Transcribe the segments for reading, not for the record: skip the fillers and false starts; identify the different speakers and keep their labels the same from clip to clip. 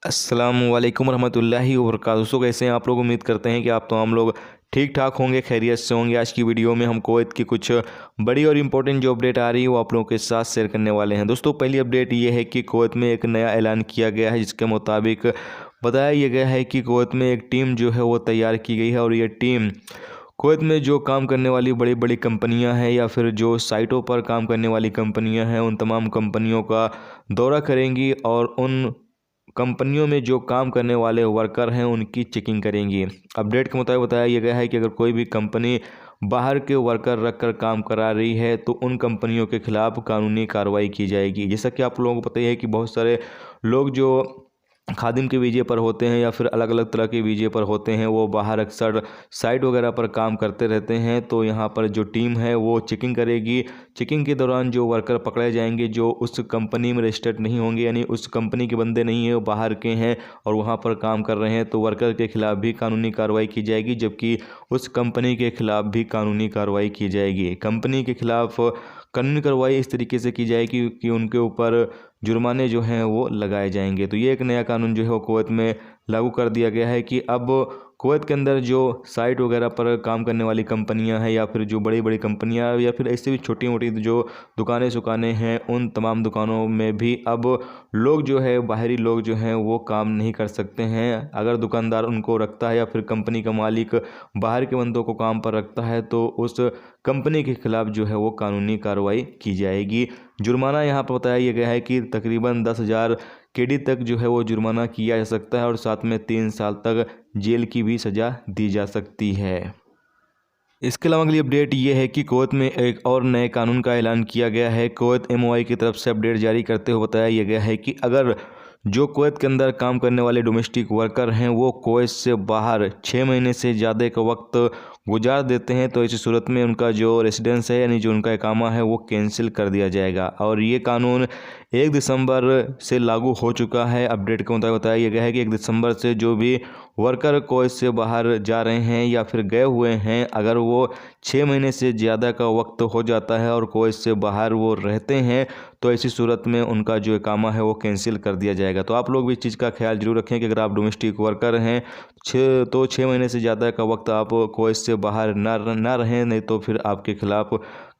Speaker 1: अस्सलामुअलैकुम रहमतुल्लाहि व बरकातहू। दोस्तों कैसे हैं आप लोग। उम्मीद करते हैं कि आप हम लोग ठीक ठाक होंगे, खैरियत से होंगे। आज की वीडियो में हम कुवैत की कुछ बड़ी और इम्पोर्टेंट जो अपडेट आ रही है वो आप लोगों के साथ शेयर करने वाले हैं। दोस्तों पहली अपडेट ये है कि कुवैत में एक नया ऐलान किया गया है, जिसके मुताबिक बताया यह गया है कि कुवैत में एक टीम जो है वो तैयार की गई है और ये टीम कुवैत में जो काम करने वाली बड़ी बड़ी कंपनियां हैं या फिर जो साइटों पर काम करने वाली कंपनियां हैं उन तमाम कंपनियों का दौरा करेंगी और उन कंपनियों में जो काम करने वाले वर्कर हैं उनकी चेकिंग करेंगी। अपडेट के मुताबिक बताया यह गया है कि अगर कोई भी कंपनी बाहर के वर्कर रखकर काम करा रही है तो उन कंपनियों के खिलाफ कानूनी कार्रवाई की जाएगी। जैसा कि आप लोगों को पता ही है कि बहुत सारे लोग जो खादिम के वीज़े पर होते हैं या फिर अलग अलग तरह के वीज़े पर होते हैं वो बाहर अक्सर साइट वगैरह पर काम करते रहते हैं। तो यहाँ पर जो टीम है वो चेकिंग करेगी। चेकिंग के दौरान जो वर्कर पकड़े जाएंगे जो उस कंपनी में रजिस्टर्ड नहीं होंगे, यानी उस कंपनी के बंदे नहीं हैं, वो बाहर के हैं और वहाँ पर काम कर रहे हैं, तो वर्कर के खिलाफ भी कानूनी कार्रवाई की जाएगी, जबकि उस कंपनी के खिलाफ भी कानूनी कार्रवाई की जाएगी। कंपनी के खिलाफ कानूनी कार्रवाई इस तरीके से की जाएगी कि उनके ऊपर जुर्माने जो हैं वो लगाए जाएंगे। तो ये एक नया कानून जो है वो कुवैत में लागू कर दिया गया है कि अब कुवैत के अंदर जो साइट वगैरह पर काम करने वाली कंपनियां हैं या फिर जो बड़ी बड़ी कंपनियां या फिर ऐसे भी छोटी मोटी जो दुकानें हैं उन तमाम दुकानों में भी अब लोग जो है बाहरी लोग जो हैं वो काम नहीं कर सकते हैं। अगर दुकानदार उनको रखता है या फिर कंपनी का मालिक बाहर के बंदों को काम पर रखता है तो उस कंपनी के खिलाफ जो है वो कानूनी कार्रवाई की जाएगी। जुर्माना यहाँ पर बताया गया है कि तकरीबन 10,000 केडी तक जो है वो जुर्माना किया जा सकता है और साथ में 3 साल तक जेल की भी सज़ा दी जा सकती है। इसके अलावा अगली अपडेट ये है कि कुवैत में एक और नए कानून का ऐलान किया गया है। कुवैत एमओआई की तरफ से अपडेट जारी करते हुए बताया यह गया है कि अगर जो कुवैत के अंदर काम करने वाले डोमेस्टिक वर्कर हैं वो कुवैत से बाहर 6 महीने से ज़्यादा का वक्त गुजार देते हैं तो ऐसी सूरत में उनका जो रेसिडेंस है यानी जो उनका इकामा है वो कैंसिल कर दिया जाएगा। और ये कानून 1 दिसंबर से लागू हो चुका है। अपडेट के मुताबिक बताया गया है कि 1 दिसंबर से जो भी वर्कर कुवैत से बाहर जा रहे हैं या फिर गए हुए हैं, अगर वो 6 महीने से ज़्यादा का वक्त हो जाता है और कुवैत से बाहर वो रहते हैं तो ऐसी सूरत में उनका जो इकामा है वो कैंसिल कर दिया जाएगा। तो आप लोग भी इस चीज़ का ख्याल जरूर रखें कि अगर आप डोमेस्टिक वर्कर हैं तो 6 महीने से ज़्यादा का वक्त आप कुवैत से बाहर ना रहें, नहीं तो फिर आपके खिलाफ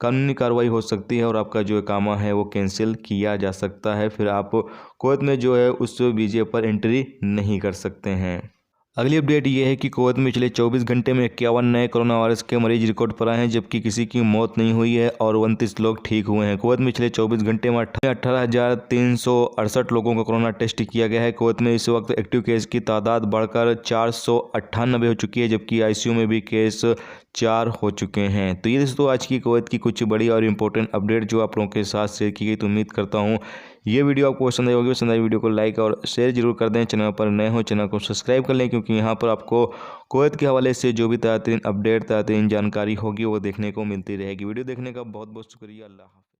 Speaker 1: कानूनी कार्रवाई हो सकती है और आपका जो इकामा है वो कैंसिल किया जा सकता है। फिर आप कुवैत में जो है उस वीज़े पर एंट्री नहीं कर सकते हैं। अगली अपडेट ये है कि कुवैत में पिछले 24 घंटे में 51 नए कोरोना वायरस के मरीज रिकॉर्ड पर आए हैं, जबकि किसी की मौत नहीं हुई है और 29 लोग ठीक हुए हैं। कुवैत में पिछले 24 घंटे में 18,368 लोगों का कोरोना टेस्ट किया गया है। कुवैत में इस वक्त एक्टिव केस की तादाद बढ़कर 498 हो चुकी है, जबकि आईसीयू में भी केस 4 हो चुके हैं। तो ये दोस्तों आज की कुवैत की कुछ बड़ी और इंपॉर्टेंट अपडेट जो आप लोगों के साथ शेयर की गई। तो उम्मीद करता हूँ ये वीडियो आपको पसंद आई होगी। पसंद आई वीडियो को लाइक और शेयर जरूर कर दें। चैनल पर नए हो चैनल को सब्सक्राइब कर लें, क्योंकि यहाँ पर आपको कुवैत के हवाले से जो भी ताज़ा तरीन अपडेट ताज़ा तरीन जानकारी होगी वो देखने को मिलती रहेगी। वीडियो देखने का बहुत बहुत शुक्रिया। अल्लाह हाफ़िज़।